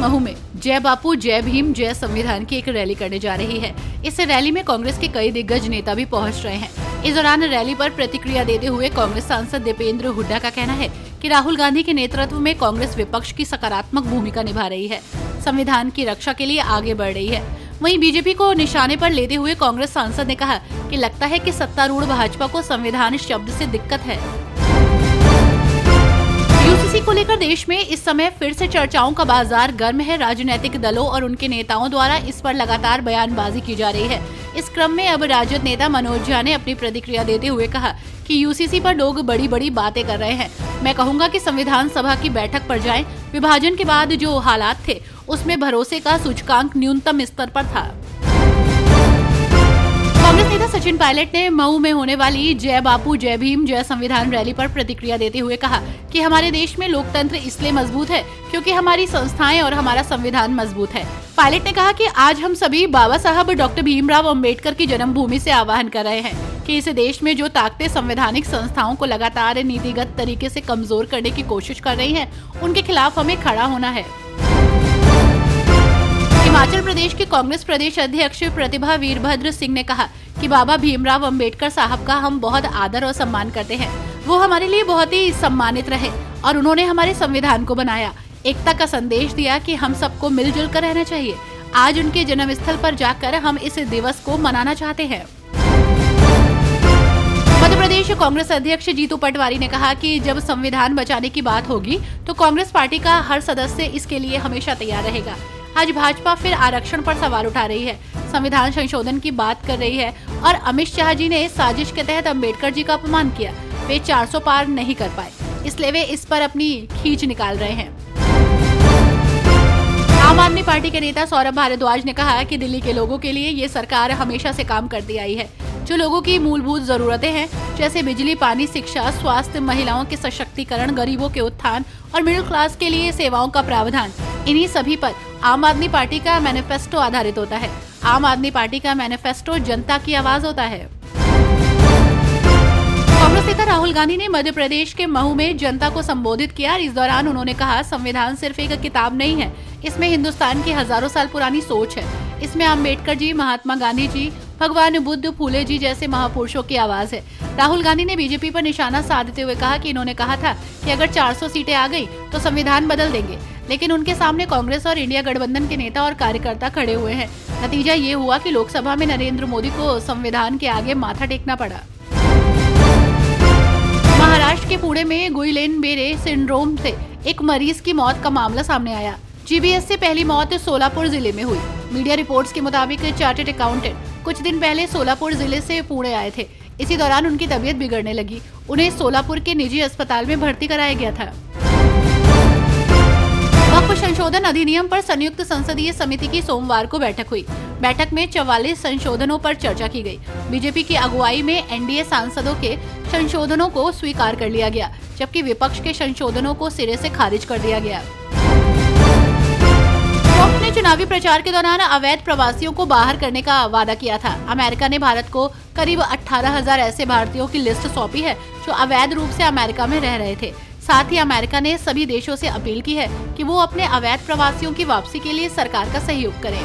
महू में जय बापू जय भीम जय संविधान की एक रैली करने जा रही है। इस रैली में कांग्रेस के कई दिग्गज नेता भी पहुंच रहे हैं। इस दौरान रैली पर प्रतिक्रिया देते हुए कांग्रेस सांसद दीपेंद्र हुड्डा का कहना है कि राहुल गांधी के नेतृत्व में कांग्रेस विपक्ष की सकारात्मक भूमिका निभा रही है, संविधान की रक्षा के लिए आगे बढ़ रही है। वहीं बीजेपी को निशाने पर लेते हुए कांग्रेस सांसद ने कहा कि लगता है कि सत्तारूढ़ भाजपा को संविधान शब्द से दिक्कत है। यूसीसी को लेकर देश में इस समय फिर से चर्चाओं का बाजार गर्म है। राजनीतिक दलों और उनके नेताओं द्वारा इस पर लगातार बयानबाजी की जा रही है। इस क्रम में अब राजद नेता मनोज झा ने अपनी प्रतिक्रिया देते हुए कहा कि यूसीसी पर लोग बड़ी बड़ी बातें कर रहे हैं। मैं कहूंगा कि संविधान सभा की बैठक पर जाएं। विभाजन के बाद जो हालात थे उसमें भरोसे का सूचकांक न्यूनतम स्तर पर था। कांग्रेस नेता सचिन पायलट ने मऊ में होने वाली जय बापू जय भीम जय संविधान रैली पर प्रतिक्रिया देते हुए कहा कि हमारे देश में लोकतंत्र इसलिए मजबूत है क्योंकि हमारी संस्थाएं और हमारा संविधान मजबूत है। पायलट ने कहा कि आज हम सभी बाबा साहब डॉक्टर भीमराव अंबेडकर की जन्मभूमि से आह्वान कर रहे हैं कि इस देश में जो ताकतें संवैधानिक संस्थाओं को लगातार नीतिगत तरीके से कमजोर करने की कोशिश कर रही हैं, उनके खिलाफ हमें खड़ा होना है। हिमाचल प्रदेश के कांग्रेस प्रदेश अध्यक्ष प्रतिभा वीरभद्र सिंह ने कहा कि बाबा भीमराव अंबेडकर साहब का हम बहुत आदर और सम्मान करते हैं। वो हमारे लिए बहुत ही सम्मानित रहे और उन्होंने हमारे संविधान को बनाया, एकता का संदेश दिया कि हम सबको मिलजुल कर रहना चाहिए। आज उनके जन्म स्थल पर जाकर हम इस दिवस को मनाना चाहते हैं। मध्य प्रदेश कांग्रेस अध्यक्ष जीतू पटवारी ने कहा कि जब संविधान बचाने की बात होगी तो कांग्रेस पार्टी का हर सदस्य इसके लिए हमेशा तैयार रहेगा। आज भाजपा फिर आरक्षण पर सवाल उठा रही है, संविधान संशोधन की बात कर रही है और अमित शाह जी ने साजिश के तहत अंबेडकर जी का अपमान किया। वे 400 पार नहीं कर पाए, इसलिए वे इस पर अपनी खींच निकाल रहे हैं। आम आदमी पार्टी के नेता सौरभ भारद्वाज ने कहा कि दिल्ली के लोगों के लिए ये सरकार हमेशा से काम करती आई है। जो लोगों की मूलभूत जरूरतें हैं जैसे बिजली, पानी, शिक्षा, स्वास्थ्य, महिलाओं के सशक्तिकरण, गरीबों के उत्थान और मिडिल क्लास के लिए सेवाओं का प्रावधान, इन्हीं सभी पर आम आदमी पार्टी का मैनिफेस्टो आधारित होता है। आम आदमी पार्टी का मैनिफेस्टो जनता की आवाज होता है। कांग्रेस नेता राहुल गांधी ने मध्य प्रदेश के महू में जनता को संबोधित किया। इस दौरान उन्होंने कहा, संविधान सिर्फ एक किताब नहीं है, इसमें हिंदुस्तान की हजारों साल पुरानी सोच है। इसमें अम्बेडकर जी, महात्मा गांधी जी, भगवान बुद्ध, फूले जी जैसे महापुरुषों की आवाज है। राहुल गांधी ने बीजेपी पर निशाना साधते हुए कहा कि इन्होंने कहा था कि अगर 400 सीटें आ गई तो संविधान बदल देंगे, लेकिन उनके सामने कांग्रेस और इंडिया गठबंधन के नेता और कार्यकर्ता खड़े हुए हैं। नतीजा ये हुआ कि लोकसभा में नरेंद्र मोदी को संविधान के आगे माथा टेकना पड़ा। महाराष्ट्र के पुणे में गुइलेनबेरे सिंड्रोम से एक मरीज की मौत का मामला सामने आया। जीबीएस से पहली मौत सोलापुर जिले में हुई। मीडिया रिपोर्ट्स के मुताबिक चार्टर्ड अकाउंटेंट कुछ दिन पहले सोलापुर जिले से पुणे आए थे। इसी दौरान उनकी तबीयत बिगड़ने लगी। उन्हें सोलापुर के निजी अस्पताल में भर्ती कराया गया था। वक्फ संशोधन अधिनियम पर संयुक्त संसदीय समिति की सोमवार को बैठक हुई। बैठक में 44 संशोधनों पर चर्चा की गई। बीजेपी की अगुवाई में एनडीए सांसदों के संशोधनों को स्वीकार कर लिया गया, जबकि विपक्ष के संशोधनों को सिरे से खारिज कर दिया गया। ट्रंप ने चुनावी प्रचार के दौरान अवैध प्रवासियों को बाहर करने का वादा किया था। अमेरिका ने भारत को करीब 18,000 ऐसे भारतीयों की लिस्ट सौंपी है जो अवैध रूप से अमेरिका में रह रहे थे। साथ ही अमेरिका ने सभी देशों से अपील की है कि वो अपने अवैध प्रवासियों की वापसी के लिए सरकार का सहयोग करें।